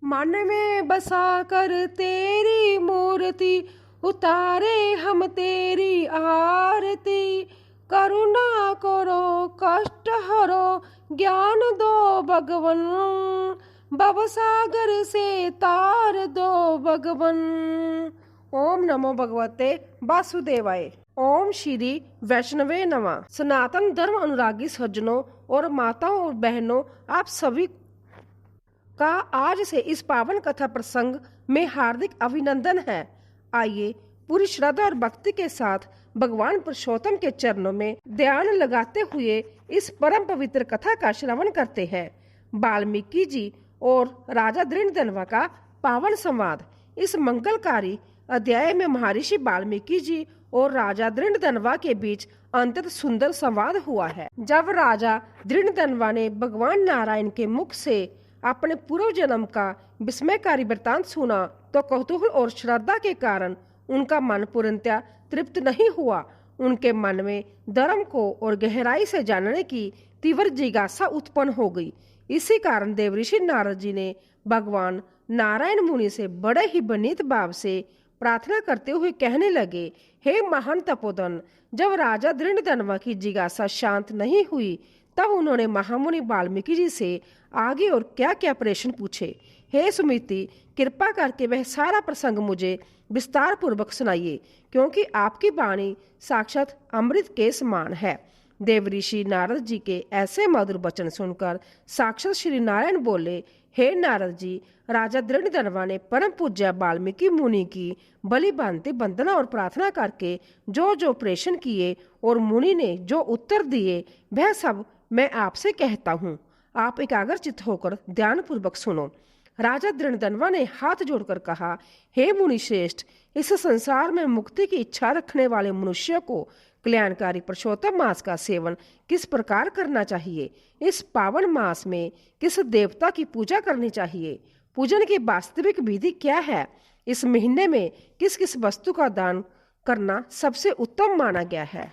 मन में बसा कर तेरी मूर्ति, उतारे हम तेरी आरती। करुणा करो कष्ट हरो, ज्ञान दो भगवन, भवसागर से तार दो भगवन। ओम नमो भगवते वासुदेवाय। ओम श्री वैष्णवे नमः। सनातन धर्म अनुरागी सज्जनों और माताओं और बहनों, आप सभी का आज से इस पावन कथा प्रसंग में हार्दिक अभिनंदन है। आइए पूरी श्रद्धा और भक्ति के साथ भगवान पुरुषोत्तम के चरणों में ध्यान लगाते हुए इस परम पवित्र कथा का श्रवण करते हैं। वाल्मीकि जी और राजा दृढ़धनवा का पावन संवाद। इस मंगलकारी अध्याय में महर्षि वाल्मीकि जी और राजा दृढ़धनवा के बीच अत्यंत सुंदर संवाद हुआ है। जब राजा दृढ़धनवा ने भगवान नारायण के मुख से अपने पूर्व जन्म का विस्मयकारी वृतांत सुना तो कौतूहल और श्रद्धा के कारण उनका मन पूर्णतया तृप्त नहीं हुआ। उनके मन में धर्म को और गहराई से जानने की तीव्र जिज्ञासा उत्पन्न हो गई। इसी कारण देवऋषि नारद जी ने भगवान नारायण मुनि से बड़े ही विनीत भाव से प्रार्थना करते हुए कहने लगे, हे महान तपोधन। जब राजा दृढ़धनवा की जिज्ञासा शांत नहीं हुई तब उन्होंने महामुनि वाल्मीकि जी से आगे और क्या क्या प्रश्न पूछे। हे सुमिति, कृपा करके वह सारा प्रसंग मुझे विस्तार पूर्वक सुनाइए, क्योंकि आपकी वाणी साक्षात अमृत के समान है। देवऋषि नारद जी के ऐसे मधुर वचन सुनकर साक्षात श्री नारायण बोले, हे नारद जी, राजा दृढ़धनवा ने परम पूज्य वाल्मीकि मुनि की बलि भांति वंदना और प्रार्थना करके जो जो प्रश्न किए और मुनि ने जो उत्तर दिए वह सब मैं आपसे कहता हूँ। आप एकाग्रचित्त होकर ध्यान पूर्वक सुनो। राजा दृढ़धनवा ने हाथ जोड़कर कहा, हे मुनि श्रेष्ठ, इस संसार में मुक्ति की इच्छा रखने वाले मनुष्य को कल्याणकारी पुरुषोत्तम मास का सेवन किस प्रकार करना चाहिए? इस पावन मास में किस देवता की पूजा करनी चाहिए? पूजन की वास्तविक विधि क्या है? इस महीने में किस किस वस्तु का दान करना सबसे उत्तम माना गया है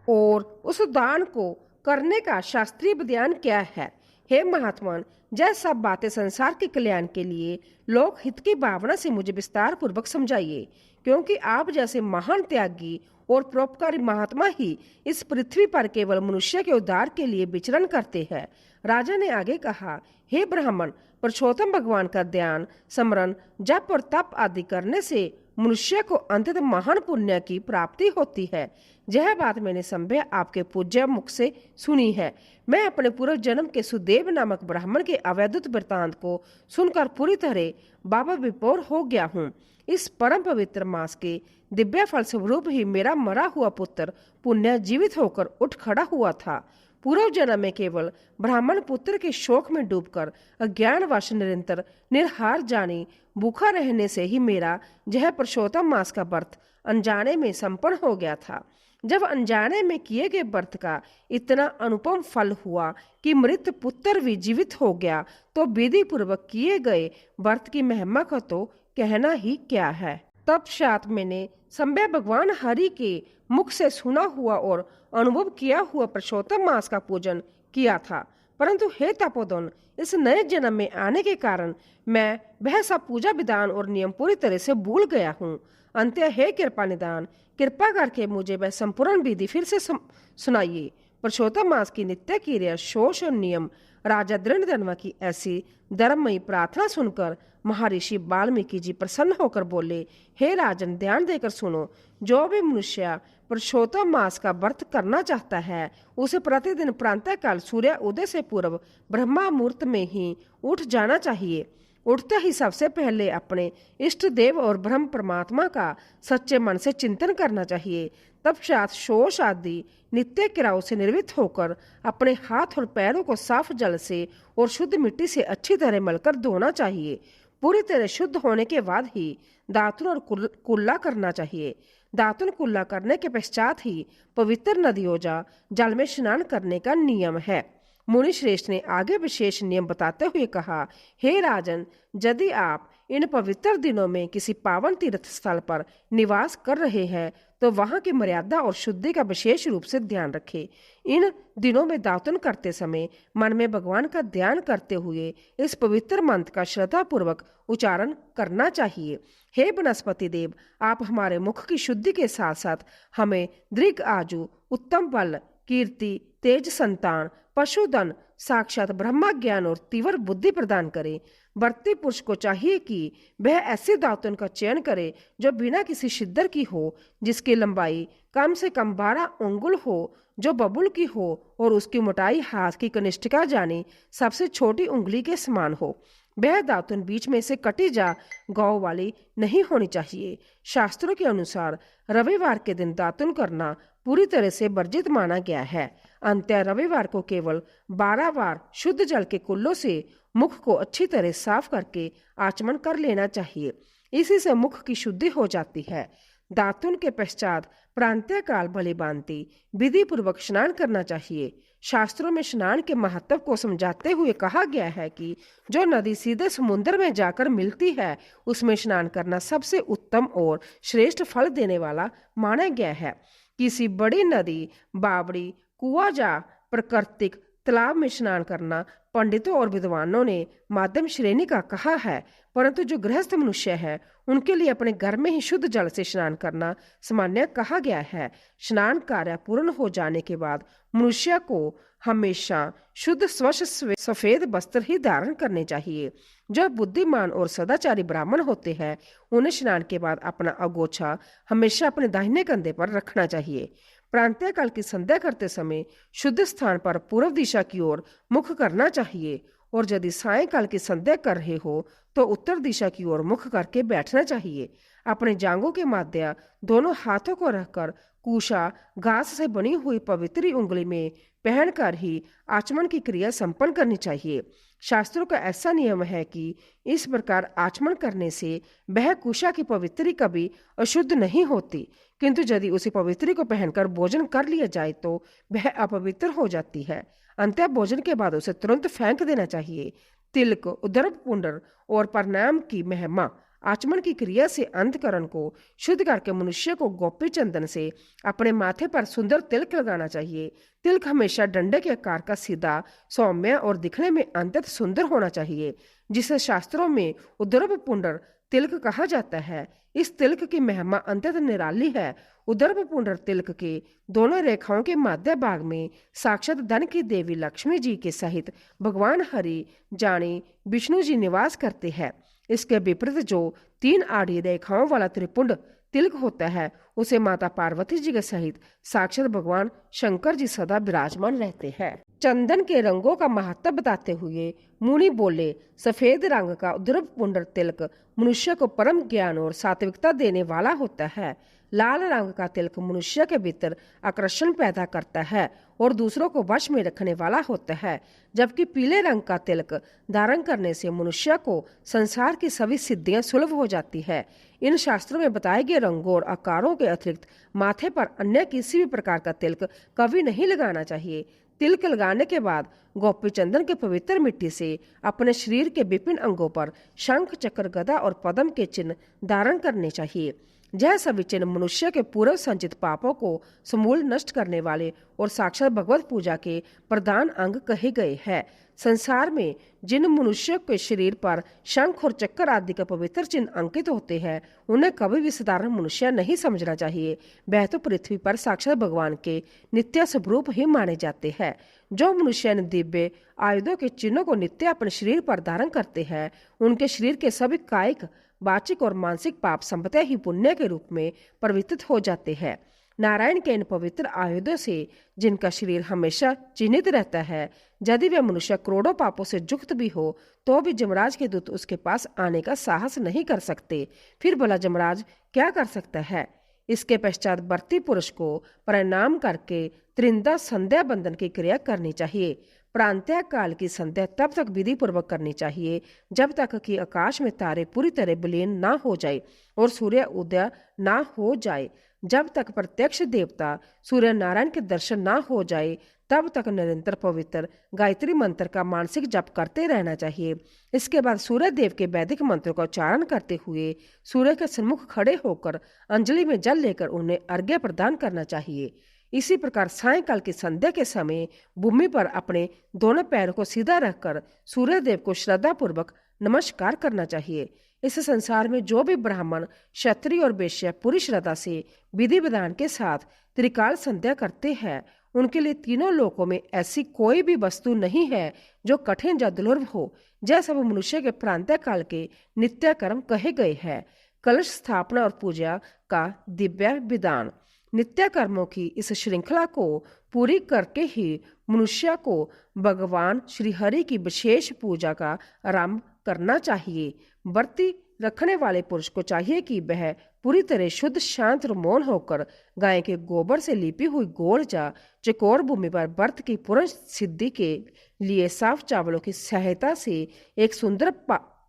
और उस दान को करने का शास्त्रीय विधान क्या है? हे महात्मन, यह सब बातें संसार के कल्याण के लिए लोक हित की भावना से मुझे विस्तार पूर्वक समझाइए, क्योंकि आप जैसे महान त्यागी और परोपकारी महात्मा ही इस पृथ्वी पर केवल मनुष्य के उद्धार के लिए विचरण करते हैं। राजा ने आगे कहा, हे ब्राह्मण, पुरुषोत्तम भगवान का ध्यान, स्मरण, जप और तप आदि करने से मनुष्य को अंततः महान पुण्य की प्राप्ति होती है। यह बात मैंने संभव आपके पूज्य मुख से सुनी है। मैं अपने पूर्व जन्म के सुदेव नामक ब्राह्मण के अवैधुत वृतांत को सुनकर पूरी तरह बाबा विभोर हो गया हूँ। इस परम पवित्र मास के दिव्य फल स्वरूप ही मेरा मरा हुआ पुत्र पुण्य जीवित होकर उठ खड़ा हुआ था। पूर्व जन्म में केवल ब्राह्मण पुत्र के शोक में डूबकर अज्ञानवश निरंतर निर्हार जानी भूखा रहने से ही मेरा यह पुरुषोत्तम मास का व्रत अनजाने में संपन्न हो गया था। जब अनजाने में किए गए व्रत का इतना अनुपम फल हुआ कि मृत पुत्र भी जीवित हो गया, तो विधि पूर्वक किए गए व्रत की महिमा का तो कहना ही क्या है। तत्पश्चात मैंने संभव भगवान हरि के मुख से सुना हुआ और अनुभव किया हुआ पुरुषोत्तम मास का पूजन किया था। परंतु हे तपोधन, इस नए जन्म में आने के कारण मैं वह सब पूजा विधान और नियम पूरी तरह से भूल गया हूँ। अंत हे कृपा निदान, कृपा करके मुझे वह संपूर्ण विधि फिर से सुनाइए। पुरुषोत्तम मास की नित्य क्रिया, शोष और नियम। राजा दृढ़धनवा की ऐसी धर्ममयी प्रार्थना सुनकर महर्षि वाल्मीकि जी प्रसन्न होकर बोले, हे राजन, ध्यान देकर सुनो। जो भी मनुष्य पुरुषोत्तम मास का व्रत करना चाहता है, उसे प्रतिदिन प्रातः काल सूर्य उदय से पूर्व ब्रह्मा मुहूर्त में ही उठ जाना चाहिए। उठते ही सबसे पहले अपने इष्ट देव और ब्रह्म परमात्मा का सच्चे मन से चिंतन करना चाहिए। तत्पश्चात शोष आदि नित्य क्रियाओं से निर्वृत्त होकर अपने हाथ और पैरों को साफ जल से और शुद्ध मिट्टी से अच्छी तरह मलकर धोना चाहिए। पूरी तरह शुद्ध होने के बाद ही दातुन और कुल्ला करना चाहिए। दातुन कुल्ला करने के पश्चात ही पवित्र नदियों जा जल में स्नान करने का नियम है। मुनि श्रेष्ठ ने आगे विशेष नियम बताते हुए कहा, हे राजन, यदि आप इन पवित्र दिनों में किसी पावन तीर्थ स्थल पर निवास कर रहे हैं तो वहां की मर्यादा और शुद्धि का विशेष रूप से ध्यान रखें। इन दिनों में दातुन करते समय मन में भगवान का ध्यान करते हुए इस पवित्र मंत्र का श्रद्धा पूर्वक उच्चारण करना चाहिए। हे वनस्पति देव, आप हमारे मुख की शुद्धि के साथ साथ हमें दीर्घ आयु, उत्तम बल, कीर्ति, तेज संतान, पशुधन, साक्षात ब्रह्मा ज्ञान और तीव्र बुद्धि प्रदान करें। व्रती पुरुष को चाहिए कि वह ऐसे दातुन का चयन करे जो बिना किसी शिद्दर की हो, जिसकी लंबाई कम से कम 12 अंगुल हो, जो बबुल की हो और उसकी मोटाई हाथ की कनिष्ठिका जाने सबसे छोटी उंगली के समान हो। वह दातुन बीच में से कटी जा गौ वाली नहीं होनी चाहिए। शास्त्रों के अनुसार रविवार के दिन दातुन करना पूरी तरह से वर्जित माना गया है। अंत्य रविवार को केवल 12 बार शुद्ध जल के कुल्लों से मुख को अच्छी तरह साफ करके आचमन कर लेना चाहिए। इसी से मुख की शुद्धि हो जाती है। दातुन के पश्चात प्रांतः काल भली भांति विधि पूर्वक स्नान करना चाहिए। शास्त्रों में स्नान के महत्व को समझाते हुए कहा गया है कि जो नदी सीधे समुद्र में जाकर मिलती है उसमें स्नान करना सबसे उत्तम और श्रेष्ठ फल देने वाला माना गया है। किसी बड़ी नदी, बावड़ी, कुआं या प्राकृतिक तालाब में स्नान करना पंडितों और विद्वानों ने माध्यम श्रेणी का कहा है, परंतु जो गृहस्थ मनुष्य है उनके लिए अपने घर में ही शुद्ध जल से स्नान करना सामान्य कहा गया है। स्नान कार्य पूर्ण हो जाने के बाद मनुष्य को हमेशा शुद्ध स्वच्छ सफेद वस्त्र ही धारण करने चाहिए। जो बुद्धिमान और सदाचारी ब्राह्मण होते हैं उन्हें स्नान के बाद अपना अगोछा हमेशा अपने दाहिने कंधे पर रखना चाहिए। प्रांतः काल की संध्या करते समय शुद्ध स्थान पर पूर्व दिशा की ओर मुख करना चाहिए और यदि सायंकाल की संध्या कर रहे हो तो उत्तर दिशा की ओर मुख करके बैठना चाहिए। अपने जांघों के मध्य दोनों हाथों को रखकर कुशा घास से बनी हुई पवित्र उंगली में पहनकर ही आचमन की क्रिया संपन्न करनी चाहिए। शास्त्रों का ऐसा नियम है कि इस प्रकार आचमन करने से वह कुशा की पवित्री कभी अशुद्ध नहीं होती, किंतु यदि उसी पवित्री को पहनकर भोजन कर लिया जाए तो वह अपवित्र हो जाती है। अंत्य भोजन के बाद उसे तुरंत फेंक देना चाहिए। तिलक, उदर्भ पुंडर और प्रणाम की महिमा आचमन की क्रिया से अंतकरण को शुद्ध करके मनुष्य को गोपी चंदन से अपने माथे पर सुंदर तिलक लगाना चाहिए। तिलक हमेशा डंडे के आकार का, सीधा, सौम्य और दिखने में अत्यंत सुंदर होना चाहिए, जिसे शास्त्रों में उदर्भ पुंडर तिलक कहा जाता है। इस तिलक की महिमा अत्यंत निराली है। उदर्भ पुंडर तिलक के दोनों रेखाओं के मध्य भाग में साक्षात धन की देवी लक्ष्मी जी के सहित भगवान हरि जानी विष्णु जी निवास करते हैं। इसके विपरीत जो 3 आड़ी रेखाओं वाला त्रिपुंड तिलक होता है उसे माता पार्वती जी के सहित साक्षात भगवान शंकर जी सदा विराजमान रहते हैं। चंदन के रंगों का महत्व बताते हुए मुनि बोले, सफेद रंग का उदर्भ पुंडर तिलक मनुष्य को परम ज्ञान और सात्विकता देने वाला होता है। लाल रंग का तिलक मनुष्य के भीतर आकर्षण पैदा करता है और दूसरों को वश में रखने वाला होता है, जबकि पीले रंग का तिलक धारण करने से मनुष्य को संसार की सभी सिद्धियां सुलभ हो जाती है। इन शास्त्रों में बताए गए रंगों और आकारों के अतिरिक्त माथे पर अन्य किसी भी प्रकार का तिलक कभी नहीं लगाना चाहिए। तिलक लगाने के बाद गोपी चंदन के पवित्र मिट्टी से अपने शरीर के विभिन्न अंगों पर शंख, चक्र, गदा और पद्म के चिन्ह धारण करने चाहिए। यह सभी चिन्ह मनुष्य के पूर्व संचित पापों को समूल नष्ट करने वाले और साक्षात भगवत पूजा के प्रधान अंग कहे गए हैं। संसार में जिन मनुष्य के शरीर पर शंख और चक्र आदि के पवित्र चिन्ह अंकित होते हैं उन्हें कभी भी साधारण मनुष्य नहीं समझना चाहिए। वह तो पृथ्वी पर साक्षात भगवान के नित्य स्वरूप ही माने जाते हैं। जो मनुष्य इन दिव्य आयुधों के चिन्हों को नित्य अपने शरीर पर धारण करते हैं उनके शरीर के सभी कायिक, वाचिक और मानसिक पाप संभवतः ही पुण्य के रूप में परिवर्तित हो जाते हैं। नारायण के इन पवित्र आयुधों से जिनका शरीर हमेशा चिन्हित रहता है, यदि वह मनुष्य करोड़ों पापों से युक्त भी हो तो भी जमराज के दूत उसके पास आने का साहस नहीं कर सकते। फिर भला जमराज क्या कर सकता है? इसके पश्चात व्रती पुरुष को प्रणाम करके त्रिंदा संध्या बंदन की क्रिया करनी चाहिए। प्रांतः काल की संध्या तब तक विधि पूर्वक करनी चाहिए जब तक कि आकाश में तारे पूरी तरह विलीन ना हो जाए और सूर्य उदय ना हो जाए। जब तक प्रत्यक्ष देवता सूर्य नारायण के दर्शन ना हो जाए तब तक निरंतर पवित्र गायत्री मंत्र का मानसिक जप करते रहना चाहिए। इसके बाद सूर्य देव के वैदिक मंत्र का उच्चारण करते हुए सूर्य के सम्मुख खड़े होकर अंजलि में जल लेकर उन्हें अर्घ्य प्रदान करना चाहिए। इसी प्रकार सायंकाल की संध्या के समय भूमि पर अपने दोनों पैरों को सीधा रखकर सूर्य देव को श्रद्धा पूर्वक नमस्कार करना चाहिए। इस संसार में जो भी ब्राह्मण, क्षत्रिय और वैश्य पूरी श्रद्धा से विधि विधान के साथ त्रिकाल संध्या करते हैं, उनके लिए तीनों लोकों में ऐसी कोई भी वस्तु नहीं है जो कठिन या दुर्लभ हो। यह सब मनुष्य के प्रांतः काल के नित्य कर्म कहे गए हैं। कलश स्थापना और पूजा का दिव्य विधान। नित्य कर्मों की इस श्रृंखला को पूरी करके ही मनुष्य को भगवान श्री हरि की विशेष पूजा का आरंभ करना चाहिए। व्रती रखने वाले पुरुष को चाहिए कि वह पूरी तरह शुद्ध, शांत और मौन होकर गाय के गोबर से लिपी हुई गोल या चकोर भूमि पर व्रत की पूर्ण सिद्धि के लिए साफ चावलों की सहायता से एक सुंदर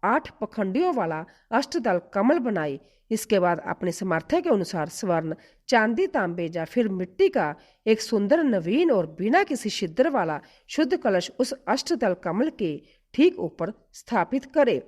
8 पखंडियों वाला अष्टदल कमल बनाए। इसके बाद अपने सामर्थ्य के अनुसार स्वर्ण, चांदी, तांबे या फिर मिट्टी का एक सुंदर, नवीन और बिना किसी छिद्र वाला शुद्ध कलश उस अष्टदल कमल के ठीक ऊपर स्थापित करे।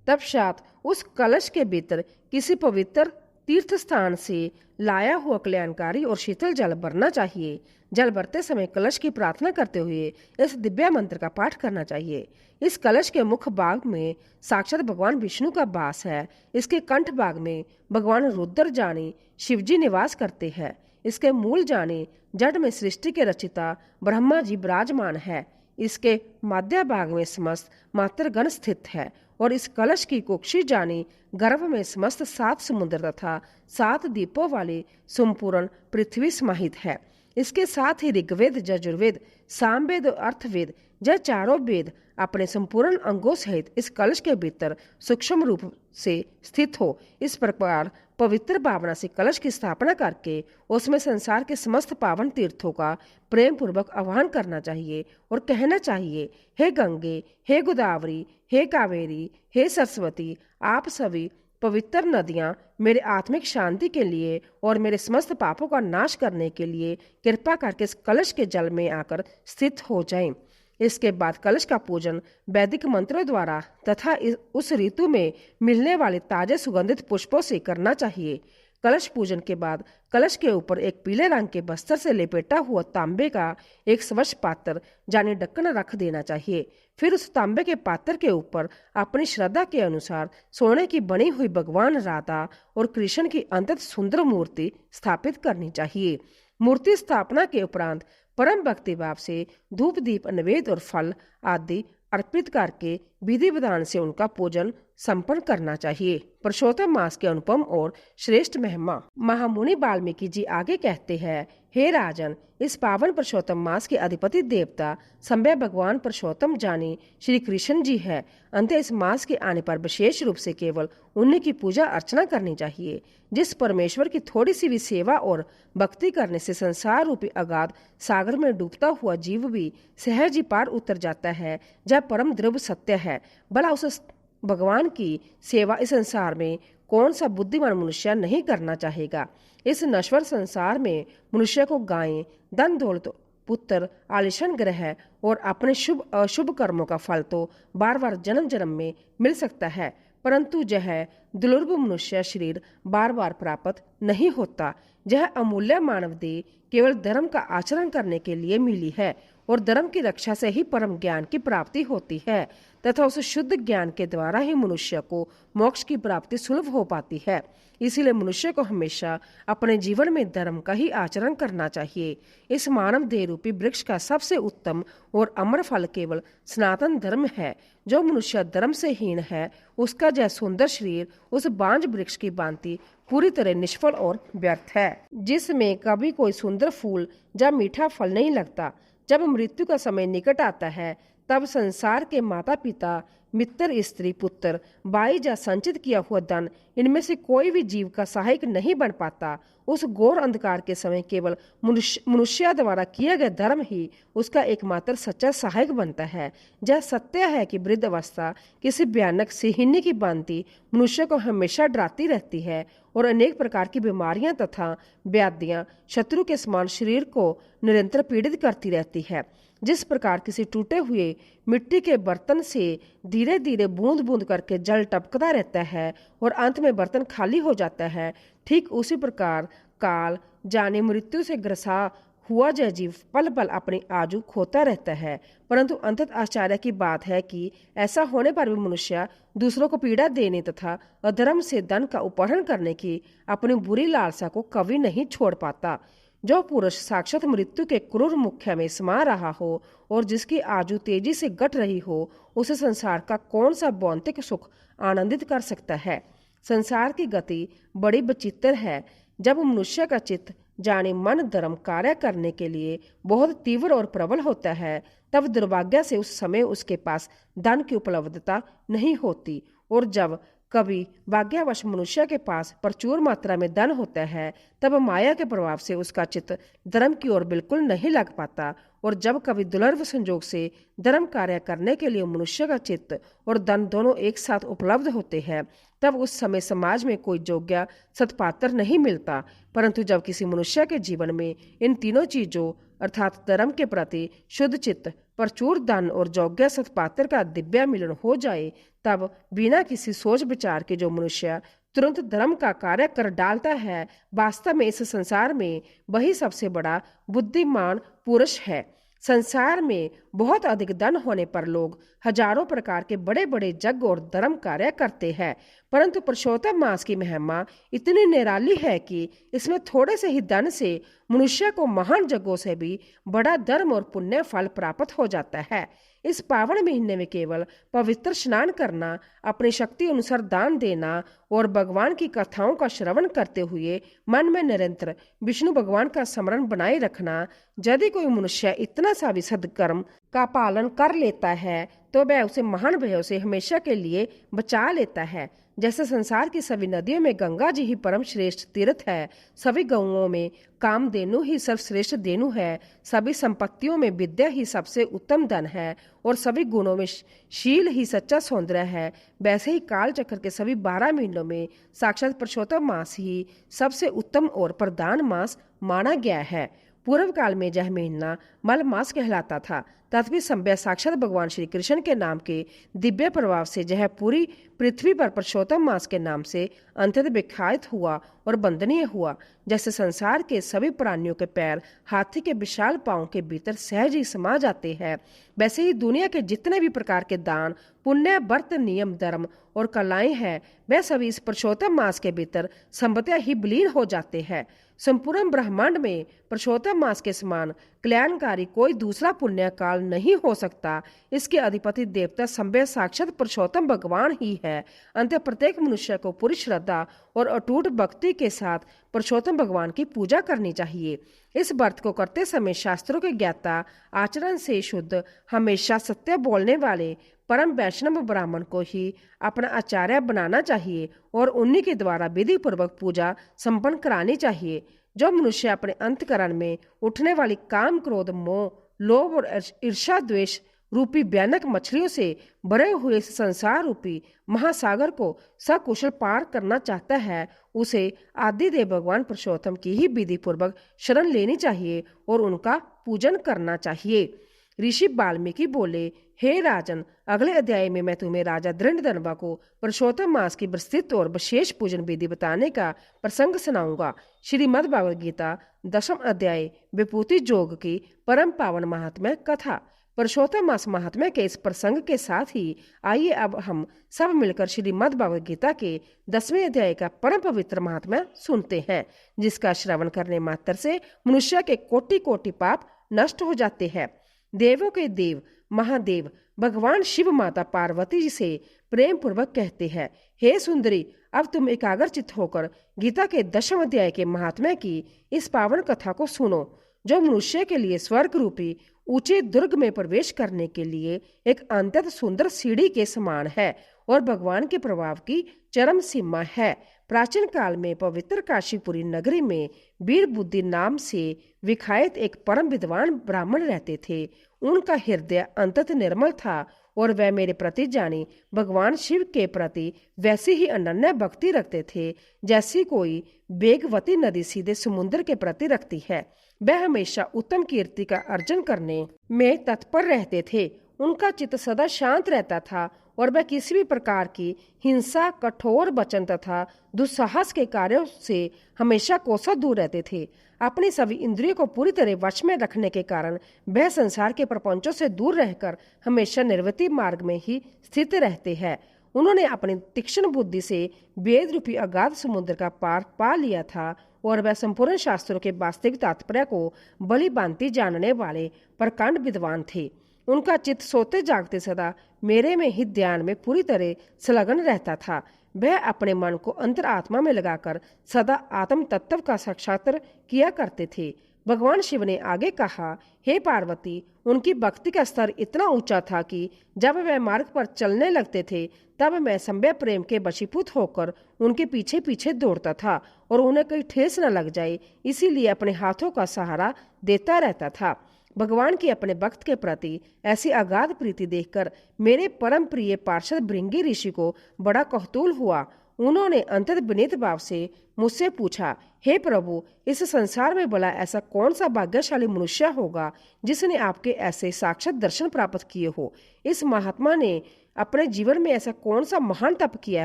तत्पश्चात उस कलश के भीतर किसी पवित्र तीर्थ स्थान से लाया हुआ कल्याणकारी और शीतल जल भरना चाहिए। जल भरते समय कलश की प्रार्थना करते हुए इस दिव्य मंत्र का पाठ करना चाहिए। इस कलश के मुख भाग में साक्षात भगवान विष्णु का वास है। इसके कंठ भाग में भगवान रुद्र जाने शिवजी निवास करते हैं। इसके मूल जाने जड़ में सृष्टि के रचिता ब्रह्मा जी विराजमान है। इसके मध्य भाग में समस्त मातृगण स्थित है और इस कलश की कुक्षी जानी गर्भ में समस्त 7 समुद्र तथा 7 द्वीपों वाली संपूर्ण पृथ्वी समाहित है। इसके साथ ही ऋग्वेद, यजुर्वेद, सामवेद और अर्थवेद यह चारों वेद अपने संपूर्ण अंगों सहित इस कलश के भीतर सूक्ष्म रूप से स्थित हो। इस प्रकार पवित्र भावना से कलश की स्थापना करके उसमें संसार के समस्त पावन तीर्थों का प्रेम पूर्वक आह्वान करना चाहिए और कहना चाहिए, हे गंगे, हे गोदावरी, हे कावेरी, हे सरस्वती, आप सभी पवित्र नदियाँ मेरे आत्मिक शांति के लिए और मेरे समस्त पापों का नाश करने के लिए कृपा करके इस कलश के जल में आकर स्थित हो जाएं। इसके बाद कलश का पूजन वैदिक मंत्रों द्वारा तथा उस ऋतु में मिलने वाले ताजे सुगंधित पुष्पों से करना चाहिए। कलश पूजन के बाद कलश के ऊपर एक पीले रंग के बस्तर से लपेटा हुआ तांबे का एक स्वच्छ पात्र यानी ढक्कन रख देना चाहिए। फिर उस तांबे के पात्र के ऊपर अपनी श्रद्धा के अनुसार सोने की बनी हुई भगवान राधा और कृष्ण की अत्यंत सुंदर मूर्ति स्थापित करनी चाहिए। मूर्ति स्थापना के उपरांत परम भक्ति भाव से धूप, दीप, नैवेद्य और फल आदि अर्पित करके विधि विधान से उनका पूजन संपन्न करना चाहिए। पुरुषोत्तम मास के अनुपम और श्रेष्ठ महिमा। महामुनि वाल्मीकि जी आगे कहते हैं, हे राजन, इस पावन पुरुषोत्तम मास के अधिपति देवता संभव भगवान पुरुषोत्तम जानी श्री कृष्ण जी है। अंत इस मास के आने पर विशेष रूप से केवल उन्हीं की पूजा अर्चना करनी चाहिए। जिस परमेश्वर की थोड़ी सी भी सेवा और भक्ति करने से संसार रूपी अगाध सागर में डूबता हुआ जीव भी सहज ही पार उतर जाता है, जब परम द्रव्य सत्य है। भला उस भगवान की सेवा इस संसार में कौन सा बुद्धिमान मनुष्य नहीं करना चाहेगा। इस नश्वर संसार में मनुष्य को गायें, धन दौलत, पुत्र, आलिशान ग्रह और अपने शुभ अशुभ कर्मों का फल तो बार बार जन्म जन्म में मिल सकता है, परंतु यह दुर्लभ मनुष्य शरीर बार बार प्राप्त नहीं होता। यह अमूल्य मानव देह केवल धर्म का आचरण करने के लिए मिली है और धर्म की रक्षा से ही परम ज्ञान की प्राप्ति होती है तथा उस शुद्ध ज्ञान के द्वारा ही मनुष्य को मोक्ष की प्राप्ति सुलभ हो पाती है। इसीलिए मनुष्य को हमेशा अपने जीवन में धर्म का ही आचरण करना चाहिए। इस मानव देह रूपी वृक्ष का सबसे उत्तम और अमर फल केवल सनातन धर्म है। जो मनुष्य धर्म से हीन है, उसका यह सुंदर शरीर उस बांझ वृक्ष की भांति पूरी तरह निष्फल और व्यर्थ है, जिसमें कभी कोई सुंदर फूल या मीठा फल नहीं लगता। जब मृत्यु का समय निकट आता है, तब संसार के माता पिता मित्र, स्त्री, पुत्र, बाई या संचित किया हुआ धन, इनमें से कोई भी जीव का सहायक नहीं बन पाता। उस घोर अंधकार के समय केवल मनुष्य द्वारा किया गया धर्म ही उसका एकमात्र सच्चा सहायक बनता है। यह सत्य है कि वृद्ध अवस्था किसी भयानक सिहिनी की भांति मनुष्य को हमेशा डराती रहती है और अनेक प्रकार की बीमारियां तथा व्याधियां शत्रु के समान शरीर को निरंतर पीड़ित करती रहती है। जिस प्रकार किसी टूटे हुए मिट्टी के बर्तन से धीरे धीरे बूंद बूंद करके जल टपकता रहता है और अंत में बर्तन खाली हो जाता है, ठीक उसी प्रकार काल जाने मृत्यु से ग्रसा हुआ यह जीव पल पल अपनी आयु खोता रहता है। परंतु अंततः आश्चर्य की बात है कि ऐसा होने पर भी मनुष्य दूसरों को पीड़ा देने तथा अधर्म से धन का अपहरण करने की अपनी बुरी लालसा को कभी नहीं छोड़ पाता। जो पुरुष साक्षात मृत्यु के क्रूर मुख्य में समा रहा हो और जिसकी आयु तेजी से घट रही हो, उसे संसार का कौन सा भौतिक सुख आनंदित कर सकता है। संसार की गति बड़ी विचित्र है। जब मनुष्य का चित्त जाने मन धर्म कार्य करने के लिए बहुत तीव्र और प्रबल होता है, तब दुर्भाग्य से उस समय उसके पास धन की उपलब्धता नहीं होती, और जब कभी भाग्यवश मनुष्य के पास प्रचुर मात्रा में धन होता है, तब माया के प्रभाव से उसका चित्त धर्म की ओर बिल्कुल नहीं लग पाता। और जब कभी दुर्लभ संजोग से धर्म कार्य करने के लिए मनुष्य का चित्त और धन दोनों एक साथ उपलब्ध होते हैं, तब उस समय समाज में कोई योग्य सत्पात्र नहीं मिलता। परंतु जब किसी मनुष्य के जीवन में इन तीनों चीजों अर्थात धर्म के प्रति शुद्ध चित्त, प्रचुर धन और योग्य सत्पात्र का दिव्य मिलन हो जाए, तब बिना किसी सोच विचार के जो मनुष्य तुरंत धर्म का कार्य कर डालता है, वास्तव में इस संसार में वही सबसे बड़ा बुद्धिमान पुरुष है। संसार में बहुत अधिक धन होने पर लोग हजारों प्रकार के बड़े बड़े यज्ञ और धर्म कार्य करते हैं, परंतु पुरुषोत्तम मास की महिमा इतनी निराली है कि इसमें थोड़े से ही धन से मनुष्य को महान यज्ञों से भी बड़ा धर्म और पुण्य फल प्राप्त हो जाता है। इस पावन महीने में केवल पवित्र स्नान करना, अपनी शक्ति अनुसार दान देना और भगवान की कथाओं का श्रवण करते हुए मन में निरंतर विष्णु भगवान का स्मरण बनाए रखना, यदि कोई मनुष्य इतना सा भी सद्कर्म का पालन कर लेता है तो वह उसे महान भयों से हमेशा के लिए बचा लेता है। जैसे संसार की सभी नदियों में गंगा जी ही परम श्रेष्ठ तीर्थ है, सभी गौओं में कामधेनु ही सर्वश्रेष्ठ धेनु है, सभी संपत्तियों में विद्या ही सबसे उत्तम धन है और सभी गुणों में शील ही सच्चा सौंदर्य है, वैसे ही काल चक्र के सभी 12 महीनों में साक्षात पुरुषोत्तम मास ही सबसे उत्तम और प्रधान मास माना गया है। पूर्व काल में यह महीना मल मास कहलाता था, तथापि संभव साक्षात भगवान श्री कृष्ण के नाम के दिव्य प्रभाव से यह पूरी पृथ्वी पर पुरुषोत्तम मास के नाम से अंततः विख्यात हुआ और वंदनीय हुआ। जैसे संसार के सभी प्राणियों के पैर हाथी के विशाल पांव के भीतर सहज ही समा जाते हैं, वैसे ही दुनिया के जितने भी प्रकार के दान पुण्य व्रत नियम धर्म और कलाएं हैं, वह सभी इस पुरुषोत्तम मास के भीतर संभवतः ही विलीन हो जाते हैं। संपूर्ण ब्रह्मांड में पुरुषोत्तम मास के समान कल्याणकारी कोई दूसरा पुण्य काल नहीं हो सकता। इसके अधिपति देवता संभव साक्षात पुरुषोत्तम भगवान ही है। अंत प्रत्येक मनुष्य को पूरी श्रद्धा और अटूट भक्ति के साथ पुरुषोत्तम भगवान की पूजा करनी चाहिए। इस व्रत को करते समय शास्त्रों के ज्ञाता, आचरण से शुद्ध, हमेशा सत्य बोलने वाले परम वैष्णव ब्राह्मण को ही अपना आचार्य बनाना चाहिए और उन्हीं के द्वारा विधि पूर्वक पूजा संपन्न करानी चाहिए। जो मनुष्य अपने अंतकरण में उठने वाली काम क्रोध मोह लोभ और ईर्ष्या द्वेष रूपी भयानक मछलियों से भरे हुए इस संसार रूपी महासागर को सकुशल पार करना चाहता है, उसे आदिदेव भगवान पुरुषोत्तम की ही विधि पूर्वक शरण लेनी चाहिए और उनका पूजन करना चाहिए। ऋषि वाल्मीकि बोले, हे राजन, अगले अध्याय में मैं तुम्हें राजा धृष्टद्युम्न को पुरुषोत्तम मास की विस्तृत और विशेष पूजन विधि बताने का प्रसंग सुनाऊंगा। श्रीमद् भागवत गीता 10वां अध्याय विभूति योग की परम पावन महात्म्य कथा। पुरुषोत्तम मास महात्म्य के इस प्रसंग के साथ ही आइए अब हम सब मिलकर श्रीमद् भागवत गीता के 10वें अध्याय का परम पवित्र महात्म्य सुनते हैं, जिसका श्रवण करने मात्र से मनुष्य के कोटि कोटि पाप नष्ट हो जाते हैं। देवों के देव महादेव भगवान शिव माता पार्वती जी से प्रेम पूर्वक कहते हैं, हे सुंदरी, अब तुम एकाग्रचित्त होकर गीता के 10वें अध्याय के महात्म्य की इस पावन कथा को सुनो। जो मनुष्य के लिए स्वर्ग रूपी ऊंचे दुर्ग में प्रवेश करने के लिए एक अत्यंत सुंदर सीढ़ी के समान है और भगवान के प्रभाव की चरम सीमा है। प्राचीन काल में पवित्र काशीपुरी नगरी में वीर बुद्धि नाम से विख्यात एक परम विद्वान ब्राह्मण रहते थे। उनका हृदय अत्यंत निर्मल था और वह मेरे प्रति जानी भगवान शिव के प्रति वैसी ही अनन्य भक्ति रखते थे जैसी कोई वेगवती नदी सीधे समुद्र के प्रति रखती है। वह हमेशा उत्तम कीर्ति का अर्जन करने में तत्पर रहते थे। उनका चित्त सदा शांत रहता था और वह किसी भी प्रकार की हिंसा, कठोर वचन तथा दुस्साहस के कार्यों से हमेशा कोसों दूर रहते थे। अपनी सभी इंद्रियों को पूरी तरह वश में रखने के कारण वह संसार के प्रपंचों से दूर रहकर हमेशा निर्वृत्ति मार्ग में ही स्थित रहते हैं। उन्होंने अपनी तीक्ष्ण बुद्धि से वेद रूपी अगाध समुद्र का पार पा लिया था और वह संपूर्ण शास्त्रों के वास्तविक तात्पर्य को भली भांति जानने वाले प्रकांड विद्वान थे। उनका चित्त सोते जागते सदा मेरे में ही ध्यान में पूरी तरह संलग्न रहता था। वह अपने मन को अंतरात्मा में लगाकर सदा आत्म तत्व का साक्षात्कार किया करते थे। भगवान शिव ने आगे कहा, हे पार्वती, उनकी भक्ति का स्तर इतना ऊंचा था कि जब वह मार्ग पर चलने लगते थे तब मैं संभव प्रेम के वशीभूत होकर उनके पीछे पीछे दौड़ता था और उन्हें कहीं ठेस न लग जाए, इसीलिए अपने हाथों का सहारा देता रहता था। भगवान की अपने भक्त के प्रति ऐसी अगाध प्रीति देखकर मेरे परम प्रिय पार्षद भृंगी ऋषि को बड़ा कौतूहल हुआ। उन्होंने अत्यंत विनीत भाव से मुझसे पूछा, हे प्रभु, इस संसार में भला ऐसा कौन सा भाग्यशाली मनुष्य होगा जिसने आपके ऐसे साक्षात दर्शन प्राप्त किए हो? इस महात्मा ने अपने जीवन में ऐसा कौन सा महान तप किया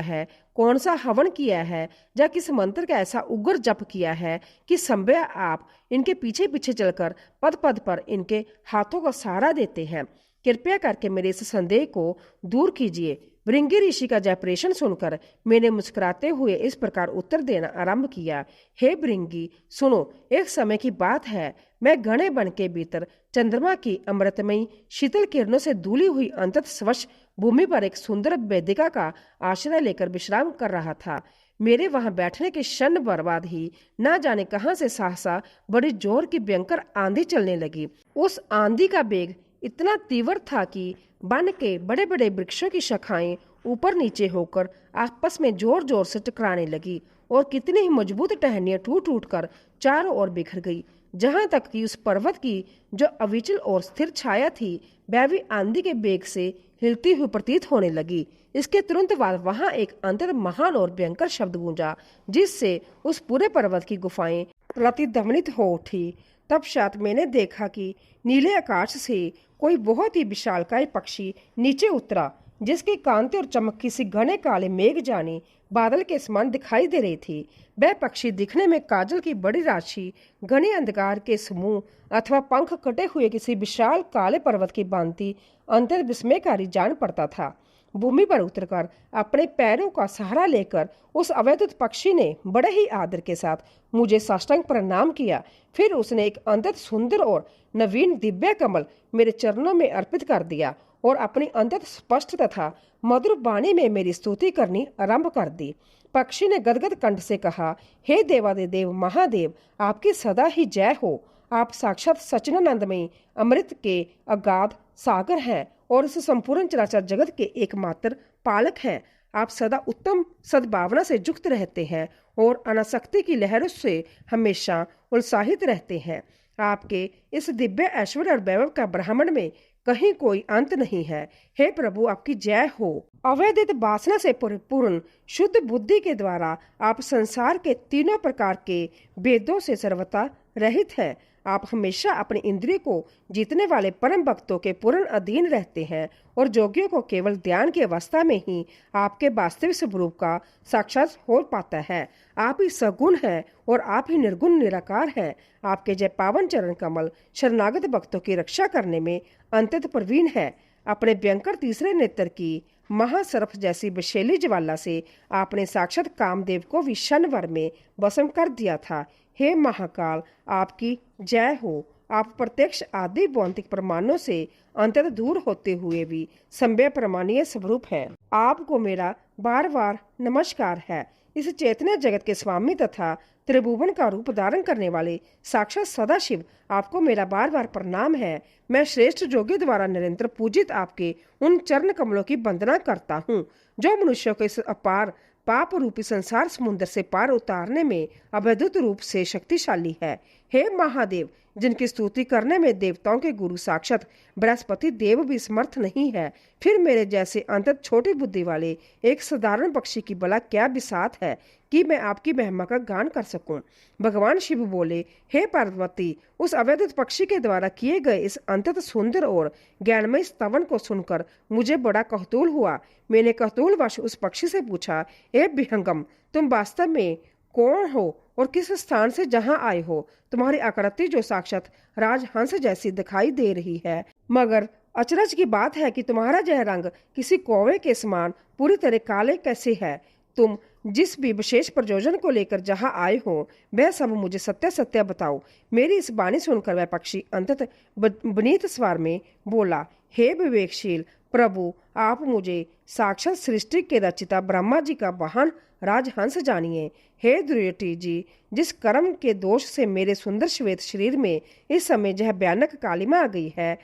है, कौन सा हवन किया है, या किस मंत्र का ऐसा उग्र जप किया है कि संभव आप इनके पीछे पीछे चलकर पद पद पर इनके हाथों का सहारा देते हैं? कृपया करके मेरे इस संदेह को दूर कीजिए। भृंगी ऋषि का जयप्रेषण सुनकर मैंने मुस्कुराते हुए इस प्रकार उत्तर देना आरंभ किया, हे भृंगी, सुनो, एक समय की बात है, मैं घने वन के भीतर चंद्रमा की अमृतमयी शीतल किरणों से धुली हुई अंतत स्वच्छ भूमि पर एक सुंदर वेदिका का आश्रय लेकर विश्राम कर रहा था। मेरे वहां बैठने के क्षण भर बाद ही न जाने कहां से सहसा बड़ी जोर की भयंकर आंधी चलने लगी। उस आंधी का वेग इतना तीव्र था कि वन के बड़े बड़े वृक्षों की शाखाएं ऊपर नीचे होकर आपस में जोर जोर से टकराने लगी और कितनी ही मजबूत टहनियां टूट टूट कर चारों ओर बिखर गई। जहां तक कि उस पर्वत की जो अविचल और स्थिर छाया थी वह भी आंधी के वेग से हिलती हुई प्रतीत होने लगी। इसके तुरंत बाद वहां एक अंतर महान और भयंकर शब्द गूंजा, जिससे उस पूरे पर्वत की गुफाएं प्रतिध्वनित हो उठी। तत्पश्चात मैंने देखा कि नीले आकाश से कोई बहुत ही विशालकाय पक्षी नीचे उतरा, जिसकी कांति और चमक किसी घने काले मेघ जाने बादल के समान दिखाई दे रही थी। वह पक्षी दिखने में काजल की बड़ी राशि, घने अंधकार के समूह अथवा पंख कटे हुए किसी विशाल काले पर्वत की भांति अत्यंत विस्मयकारी जान पड़ता था। भूमि पर उतरकर अपने पैरों का सहारा लेकर उस अवैध पक्षी ने बड़े ही आदर के साथ मुझे साष्टांग प्रणाम किया। फिर उसने एक अत्यंत सुंदर और नवीन दिव्य कमल मेरे चरणों में अर्पित कर दिया और अपनी अत्यंत स्पष्ट तथा मधुर वाणी में मेरी स्तुति करनी आरंभ कर दी। पक्षी ने गदगद कंठ से कहा, हे देवादिदेव महादेव, आपकी सदा ही जय हो। आप साक्षात सच्चिदानंदमयी अमृत के अगाध सागर हैं और इस संपूर्ण चराचर जगत के एकमात्र पालक हैं। आप सदा उत्तम सद्भावना से युक्त रहते हैं और अनासक्ति की लहरों से हमेशा उत्साहित रहते हैं। आपके इस दिव्य ऐश्वर्य और वैभव का ब्रह्मांड में कहीं कोई अंत नहीं है। हे प्रभु, आपकी जय हो। अवैधित वासना से परिपूर्ण शुद्ध बुद्धि के द्वारा आप संसार के तीनों प्रकार के भेदों से सर्वथा रहित हैं। आप हमेशा अपने इंद्रिय को जीतने वाले परम भक्तों के पूर्ण अधीन रहते हैं और जोगियों को केवल ध्यान की अवस्था में ही आपके वास्तविक स्वरूप का साक्षात हो पाता है। आप ही सगुण हैं और आप ही निर्गुण निराकार हैं। आपके जय पावन चरण कमल शरणागत भक्तों की रक्षा करने में अत्यंत प्रवीण है। अपने भयंकर तीसरे नेत्र की महासर्प जैसी विषैली ज्वाला से आपने साक्षात कामदेव को भी क्षण भर में भस्म कर दिया था। हे महाकाल, आपकी जय हो। आप प्रत्यक्ष आदि भौतिक प्रमाणों से अंततः दूर होते हुए भी संभव प्रमाणीय स्वरूप है। आपको मेरा बार बार नमस्कार है। इस चैतन्य जगत के स्वामी तथा त्रिभुवन का रूप धारण करने वाले साक्षात सदाशिव, आपको मेरा बार बार प्रणाम है। मैं श्रेष्ठ जोगी द्वारा निरंतर पूजित आपके उन चरण कमलों की वंदना करता हूँ, जो मनुष्यों को इस अपार पाप रूपी संसार समुद्र से पार उतारने में अभेद्युत रूप से शक्तिशाली है। हे महादेव, जिनकी स्तुति करने में देवताओं के गुरु साक्षात बृहस्पति देव भी समर्थ नहीं है, फिर मेरे जैसे अंतत छोटी बुद्धि वाले एक साधारण पक्षी की भला क्या बिसात है कि मैं आपकी महिमा का गान कर सकूं। भगवान शिव बोले, हे पार्वती, उस अवैध पक्षी के द्वारा किए गए इस अंतत सुंदर और ज्ञानमय स्तवन को सुनकर मुझे बड़ा कौतूहल हुआ। मैंने कौतूहलवश उस पक्षी से पूछा, ए विहंगम, तुम वास्तव में कौन हो और किस स्थान से जहां आए हो? तुम्हारी आकृति जो साक्षात राजहंस जैसी दिखाई दे रही है, मगर अचरज की बात है कि तुम्हारा यह रंग किसी कौवे के समान पूरी तरह काले कैसे है? तुम जिस भी विशेष प्रयोजन को लेकर जहां आए हो, वह सब मुझे सत्य सत्य बताओ। मेरी इस वाणी सुनकर वह पक्षी अंतत विनीत स्वर में बोला, हे विवेकशील प्रभु, आप मुझे साक्षात सृष्टि के रचिता ब्रह्मा जी का वाहन राजहंस जानिए। हे दुर्योटी जी, जिस कर्म के दोष से मेरे सुंदर श्वेत शरीर में इस समय यह भयानक कालिमा आ गई है,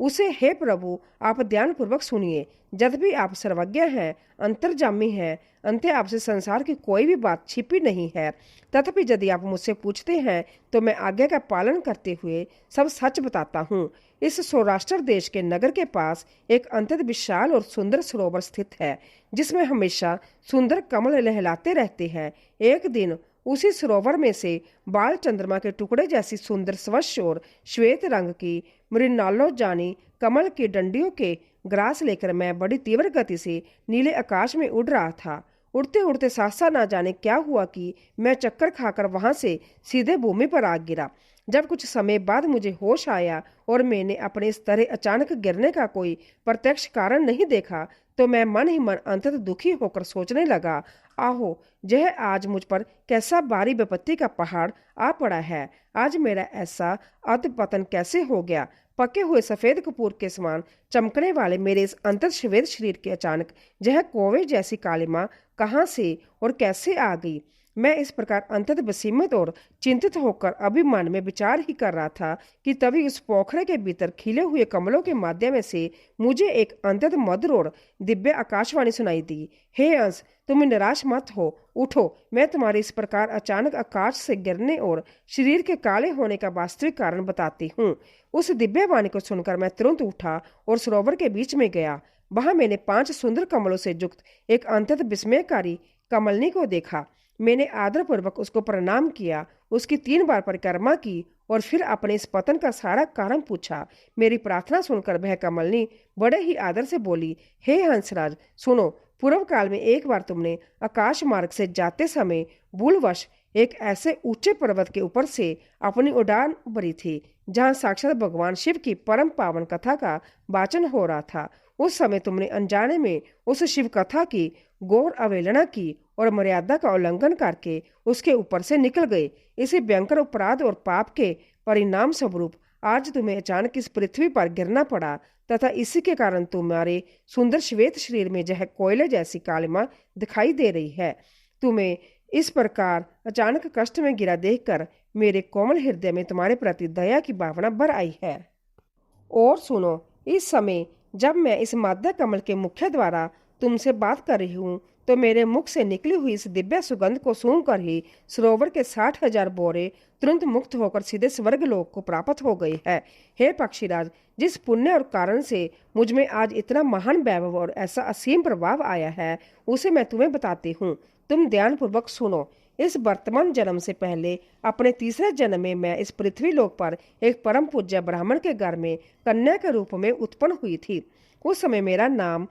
उसे हे प्रभु आप ध्यान पूर्वक सुनिए। जब भी आप सर्वज्ञ हैं, अंतर्जामी हैं, अंत आपसे संसार की कोई भी बात छिपी नहीं है। तथापि यदि आप मुझसे पूछते हैं तो मैं आज्ञा का पालन करते हुए सब सच बताता हूँ। इस सौराष्ट्र देश के नगर के पास एक अत्यंत विशाल और सुंदर सरोवर स्थित है, जिसमें हमेशा सुंदर कमल लहलाते रहते हैं। एक दिन उसी सरोवर में से बाल चंद्रमा के टुकड़े जैसी सुंदर स्वच्छ और श्वेत रंग की मृणालो जानी कमल की डंडियों के ग्रास लेकर मैं बड़ी तीव्र गति से नीले आकाश में उड़ रहा था। उड़ते उड़ते सासा ना जाने क्या हुआ कि मैं चक्कर खाकर वहां से सीधे भूमि पर आ गिरा। जब कुछ समय बाद मुझे होश आया और मैंने अपने इस तरह अचानक गिरने का कोई प्रत्यक्ष कारण नहीं देखा, तो मैं मन ही मन अंतत दुखी होकर सोचने लगा, आहो, यह आज मुझ पर कैसा भारी विपत्ति का पहाड़ आ पड़ा है। आज मेरा ऐसा अधपतन कैसे हो गया? पके हुए सफेद कपूर के समान चमकने वाले मेरे इस अंतत श्वेत शरीर के अचानक यह कोवे जैसी कालिमा कहाँ से और कैसे आ गई? मैं इस प्रकार अंतत विस्मित और चिंतित होकर अभी मन में विचार ही कर रहा था कि तभी उस पोखरे के भीतर खिले हुए कमलों के माध्यम से मुझे एक अंतत मधुर और दिव्य आकाशवाणी सुनाई दी। हे अंश, तुम निराश मत हो, उठो। मैं तुम्हारे इस प्रकार अचानक आकाश से गिरने और शरीर के काले होने का वास्तविक कारण बताती हूँ। उस दिव्य वाणी को सुनकर मैं तुरंत उठा और सरोवर के बीच में गया। वहां मैंने 5 सुंदर कमलों से युक्त एक अंतत विस्मयकारी कमलनी को देखा। मैंने आदरपूर्वक उसको प्रणाम किया, उसकी 3 बार परिक्रमा की और फिर अपने इस पतन का सारा कारण पूछा। मेरी प्रार्थना सुनकर वह कमलनी बड़े ही आदर से बोली, हे हंसराज, सुनो। पूर्व काल में एक बार तुमने आकाश मार्ग से जाते समय भूलवश एक ऐसे ऊंचे पर्वत के ऊपर से अपनी उड़ान भरी थी, जहां साक्षात भगवान शिव की परम पावन कथा का वाचन हो रहा था। उस समय तुमने अनजाने में उस शिव कथा की घोर अवहेलना की और मर्यादा का उल्लंघन करके उसके ऊपर से निकल गए। इसी भयंकर अपराध और पाप के परिणाम स्वरूप आज तुम्हें अचानक इस पृथ्वी पर गिरना पड़ा तथा इसी के कारण तुम्हारे सुंदर श्वेत शरीर में यह कोयले जैसी कालिमा दिखाई दे रही है। तुम्हें इस प्रकार अचानक कष्ट में गिरा देखकर मेरे कोमल हृदय में तुम्हारे प्रति दया की भावना भर आई है। और सुनो, इस समय जब मैं इस माध्य कमल के मुख्य द्वारा तुमसे बात कर रही हूँ, तो मेरे मुख से निकली हुई इस दिव्य सुगंध को सूंघकर ही सरोवर के 60,000 बोरे तुरंत मुक्त होकर सीधे स्वर्ग लोक को प्राप्त हो गई है। हे पक्षीराज, जिस पुण्य और कारण से मुझ में आज इतना महान वैभव और ऐसा असीम प्रभाव आया है, उसे मैं तुम्हें बताती हूँ। तुम ध्यान पूर्वक सुनो। इस वर्तमान जन्म से पहले अपने तीसरे जन्म में मैं इस पृथ्वी लोक पर एक परम पूज्य ब्राह्मण के घर में कन्या के रूप में उत्पन्न हुई थी। उस समय मेरा नाम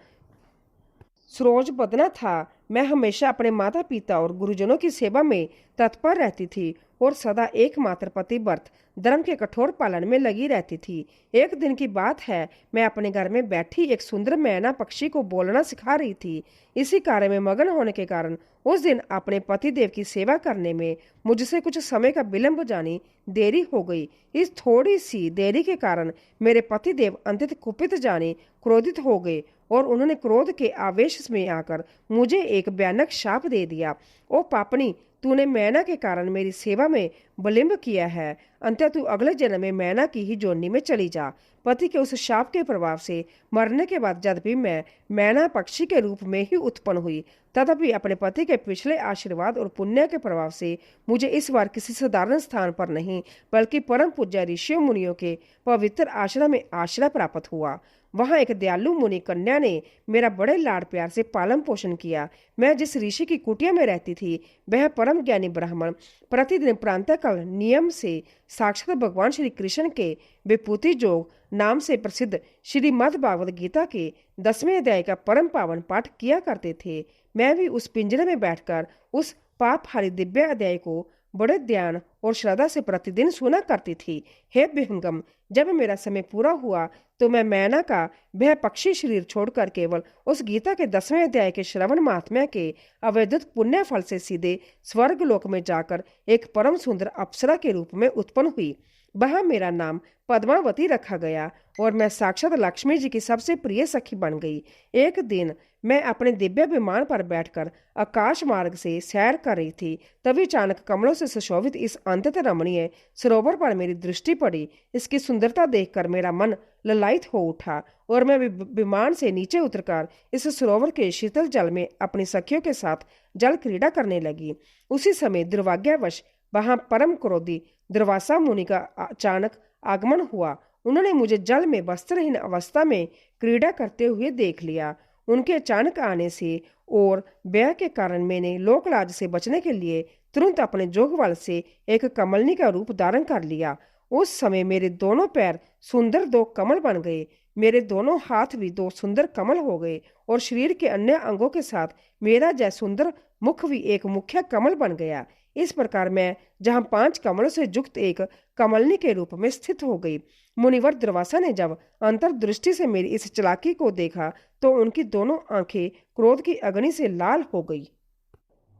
सरोज बदना था। मैं हमेशा अपने माता पिता और गुरुजनों की सेवा में तत्पर रहती थी और सदा एकमात्र पतिव्रत धर्म के कठोर पालन में लगी रहती थी। एक दिन की बात है, मैं अपने घर में बैठी एक सुंदर मैना पक्षी को बोलना सिखा रही थी। इसी कार्य में मगन होने के कारण उस दिन अपने पतिदेव की सेवा करने में मुझसे कुछ समय का विलंब जानी देरी हो गई। इस थोड़ी सी देरी के कारण मेरे पतिदेव अत्यंत कुपित जाने क्रोधित हो गए और उन्होंने क्रोध के आवेश में आकर मुझे एक भयानक शाप दे दिया। ओ पापनी, तूने मैना के कारण मेरी सेवा में विलंब किया है। अंततः तू अगले जन्म में मैना की ही जोनी में चली जा। पति के उस शाप के प्रभाव से मरने के बाद यद्यपि मैं मैना पक्षी के रूप में ही उत्पन्न हुई, तथापि अपने पति के पिछले आशीर्वाद और पुण्य के प्रभाव से मुझे इस बार किसी साधारण स्थान पर नहीं बल्कि परम पूज्य ऋषियों मुनियों के पवित्र आश्रम में आश्रय प्राप्त हुआ। वहां एक दयालु मुनि कन्या ने मेरा बड़े लाड प्यार से पालन पोषण किया। मैं जिस ऋषि की कुटिया में रहती थी वह परम ज्ञानी ब्राह्मण प्रतिदिन प्रातःकाल नियम से साक्षात भगवान श्री कृष्ण के विभूति जोग नाम से प्रसिद्ध श्रीमद् भागवत गीता के 10वें अध्याय का परम पावन पाठ किया करते थे। मैं भी उस पिंजरे में बैठकर उस पापहारी दिव्य अध्याय को बड़े ध्यान और श्रद्धा से प्रतिदिन सुना करती थी। हे विहंगम, जब मेरा समय पूरा हुआ तो मैं मैना का वह पक्षी शरीर छोड़कर केवल उस गीता के 10वें अध्याय के श्रवण महात्म्य के अवैधुत पुण्य फल से सीधे स्वर्ग लोक में जाकर एक परम सुंदर अप्सरा के रूप में उत्पन्न हुई। वहां मेरा नाम पद्मावती रखा गया और मैं साक्षात लक्ष्मी जी की सबसे प्रिय सखी बन गई। एक दिन मैं अपने दिव्य विमान पर बैठकर आकाश मार्ग से सैर कर रही थी, तभी अचानक कमलों से सुशोभित इस अत्यंत रमणीय सरोवर पर मेरी दृष्टि पड़ी। इसकी सुंदरता देखकर मेरा मन ललायित हो उठा और मैं विमान से नीचे उतरकर इस सरोवर के शीतल जल में अपनी सखियों के साथ जल क्रीड़ा करने लगी। उसी समय दुर्भाग्यवश वहां परम क्रोधी दुर्वासा मुनि का अचानक आगमन हुआ। उन्होंने मुझे जल में वस्त्रहीन अवस्था में क्रीड़ा करते हुए देख लिया। उनके अचानक आने से और व्यय के कारण मैंने लोकलाज से बचने के लिए तुरंत अपने जोगवाल से एक कमलनी का रूप धारण कर लिया। उस समय मेरे दोनों पैर सुंदर 2 कमल बन गए, मेरे दोनों हाथ भी 2 सुंदर कमल हो गए और शरीर के अन्य अंगों के साथ मेरा जय सुंदर मुख भी एक मुख्य कमल बन गया। इस प्रकार मैं जहां 5 कमलों से युक्त एक कमलनी के रूप में स्थित हो गई। मुनिवर दुर्वासा ने जब अंतर्दृष्टि से मेरी इस चालाकी को देखा तो उनकी दोनों आंखें क्रोध की अग्नि से लाल हो गई।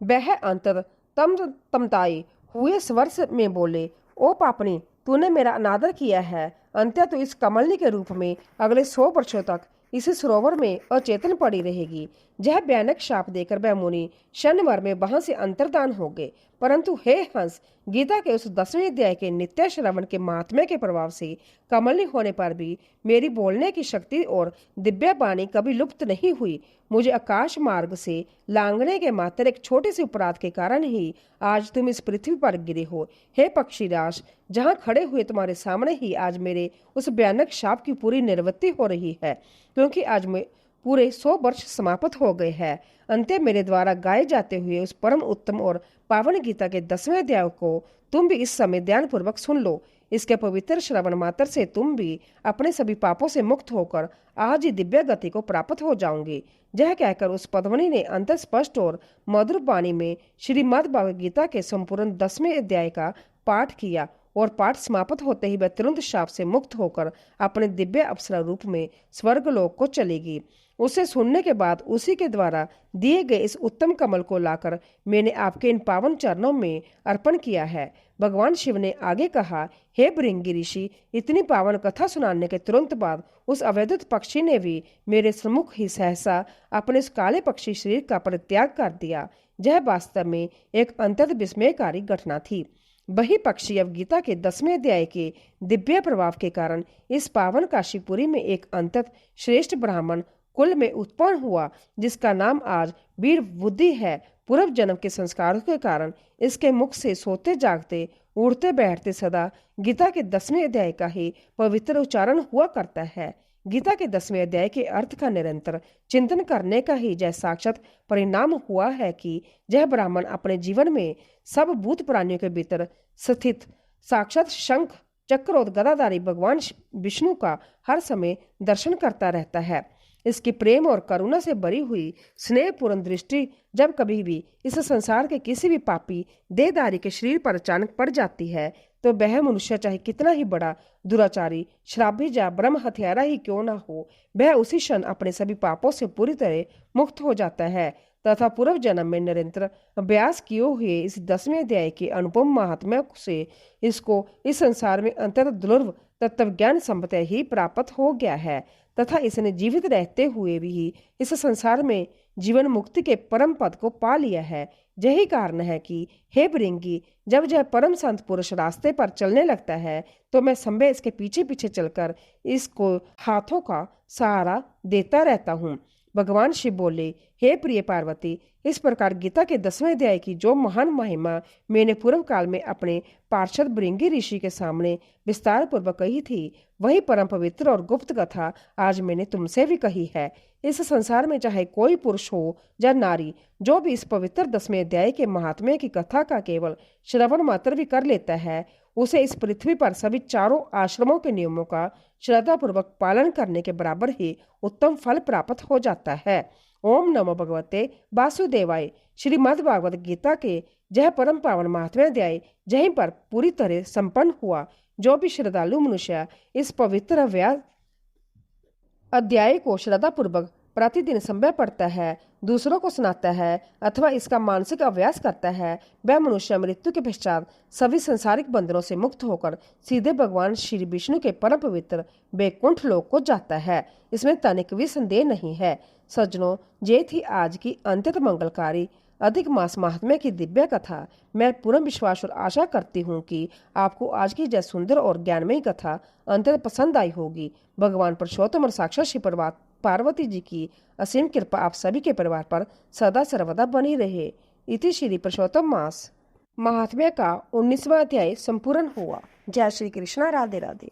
वह अंतर तमताए हुए स्वर में बोले, ओ पापनी, तूने मेरा अनादर किया है। अंत्य तो इस कमलनी के रूप में अगले 100 वर्षों तक इस सरोवर में अचेतन पड़ी रहेगी। यह भयानक शाप देकर वह मुनि क्षणभर में वहां से अंतर्धान हो गए। परंतु हे हंस, गीता के उस 10वें अध्याय के नित्य श्रवण के महात्म्य के प्रभाव से कमलनी होने पर भी मेरी बोलने की शक्ति और दिव्य वाणी कभी लुप्त नहीं हुई। मुझे आकाश मार्ग से लांघने के मात्र एक छोटे से अपराध के कारण ही आज तुम इस पृथ्वी पर गिरे हो। हे पक्षीराज, जहाँ खड़े हुए तुम्हारे सामने ही आज मेरे उस भयानक शाप की पूरी निवृत्ति हो रही है, क्योंकि आज मैं पूरे 100 वर्ष समाप्त हो गए हैं। अंत्य मेरे द्वारा गाए जाते हुए उस परम उत्तम और पावन गीता के 10वें अध्याय को तुम भी इस समय ध्यान पूर्वक सुन लो। इसके पवित्र श्रवण मात्र से तुम भी अपने सभी पापों से मुक्त होकर आज ही दिव्य गति को प्राप्त हो जाओगे। यह कहकर उस पद्मनी ने अंत स्पष्ट और मधुर वाणी में श्रीमद् भागवत गीता के संपूर्ण 10वें अध्याय का पाठ किया और पाठ समाप्त होते ही वह तुरंत शाप से मुक्त होकर अपने दिव्य अप्सरा रूप में स्वर्गलोक को चलेगी। उसे सुनने के बाद उसी के द्वारा दिए गए इस उत्तम कमल को लाकर मैंने आपके इन पावन चरणों में अर्पण किया है। भगवान शिव ने आगे कहा, हे भृंगी ऋषि, इतनी पावन कथा सुनाने के तुरंत बाद उस अवैधुत पक्षी ने भी मेरे सम्मुख ही सहसा अपने उस काले पक्षी शरीर का परित्याग कर दिया। यह वास्तव में एक अत्यंत विस्मयकारी घटना थी। वही पक्षी अब गीता के 10वें अध्याय के दिव्य प्रभाव के कारण इस पावन काशीपुरी में एक अत्यंत श्रेष्ठ ब्राह्मण कुल में उत्पन्न हुआ, जिसका नाम आज वीर बुद्धि है। पूर्व जन्म के संस्कारों के कारण इसके मुख से सोते जागते उड़ते बैठते सदा गीता के 10वें अध्याय का ही पवित्र उच्चारण हुआ करता है। गीता के 10वें अध्याय के अर्थ का निरंतर चिंतन करने का ही जय साक्षात परिणाम हुआ है कि यह ब्राह्मण अपने जीवन में सब भूत प्राणियों के भीतर स्थित साक्षात शंख चक्र और गदाधारी भगवान विष्णु का हर समय दर्शन करता रहता है। इसकी प्रेम और करुणा से भरी हुई स्नेहपूर्ण दृष्टि जब कभी भी इस संसार के किसी भी पापी देहधारी के शरीर पर अचानक पड़ जाती है तो वह मनुष्य चाहे कितना ही बड़ा दुराचारी, श्रापी या ब्रह्म हत्यारा ही क्यों न हो, वह उसी क्षण अपने सभी पापों से पूरी तरह मुक्त हो जाता है तथा पूर्व जन्म में निरंतर अभ्यास किए हुए इस 10वें अध्याय के अनुपम महात्म्य से इसको इस संसार में अंततः दुर्लभ तत्वज्ञान संपत्ति ही प्राप्त हो गया है तथा इसने जीवित रहते हुए भी इस संसार में जीवन मुक्ति के परम पद को पा लिया है। यही कारण है कि हे भृंगी, जब यह परम संत पुरुष रास्ते पर चलने लगता है तो मैं संभव इसके पीछे पीछे चलकर इसको हाथों का सहारा देता रहता हूँ। भगवान शिव बोले, हे प्रिय पार्वती, इस प्रकार गीता के 10वें अध्याय की जो महान महिमा मैंने पूर्व काल में अपने पार्षद भृंगी ऋषि के सामने विस्तार पूर्वक कही थी, वही परम पवित्र और गुप्त कथा आज मैंने तुमसे भी कही है। इस संसार में चाहे कोई पुरुष हो या नारी, जो भी इस पवित्र 10वें अध्याय के महात्म्य की कथा का केवल श्रवण मात्र भी कर लेता है, उसे इस पृथ्वी पर सभी चारों आश्रमों के नियमों का श्रद्धापूर्वक पालन करने के बराबर ही उत्तम फल प्राप्त हो जाता है। ओम नमो भगवते वासुदेवाय। श्रीमद् भागवत गीता के यह परम पावन महात्म्य अध्याय यहीं पर पूरी तरह संपन्न हुआ। जो भी श्रद्धालु मनुष्य इस पवित्र अध्याय को श्रद्धापूर्वक प्रतिदिन समय पढ़ता है, दूसरों को सुनाता है अथवा इसका मानसिक अभ्यास करता है, वह मनुष्य मृत्यु के पश्चात सभी संसारिक बंधनों से मुक्त होकर सीधे भगवान श्री विष्णु के परम पवित्र वैकुंठ लोक को जाता है। इसमें तनिक भी संदेह नहीं है। सज्जनों, ये थी आज की अत्यंत मंगलकारी अधिक मास महात्म्य की दिव्य कथा। मैं पूर्ण विश्वास और आशा करती हूँ कि आपको आज की यह सुंदर और ज्ञानमयी कथा अत्यंत पसंद आई होगी। भगवान पुरुषोत्तम और साक्षात श्री पार्वती जी की असीम कृपा आप सभी के परिवार पर सदा सर्वदा बनी रहे। इति श्री पुरुषोत्तम मास महात्म्य का 19वां अध्याय संपूर्ण हुआ। जय श्री कृष्णा। राधे राधे।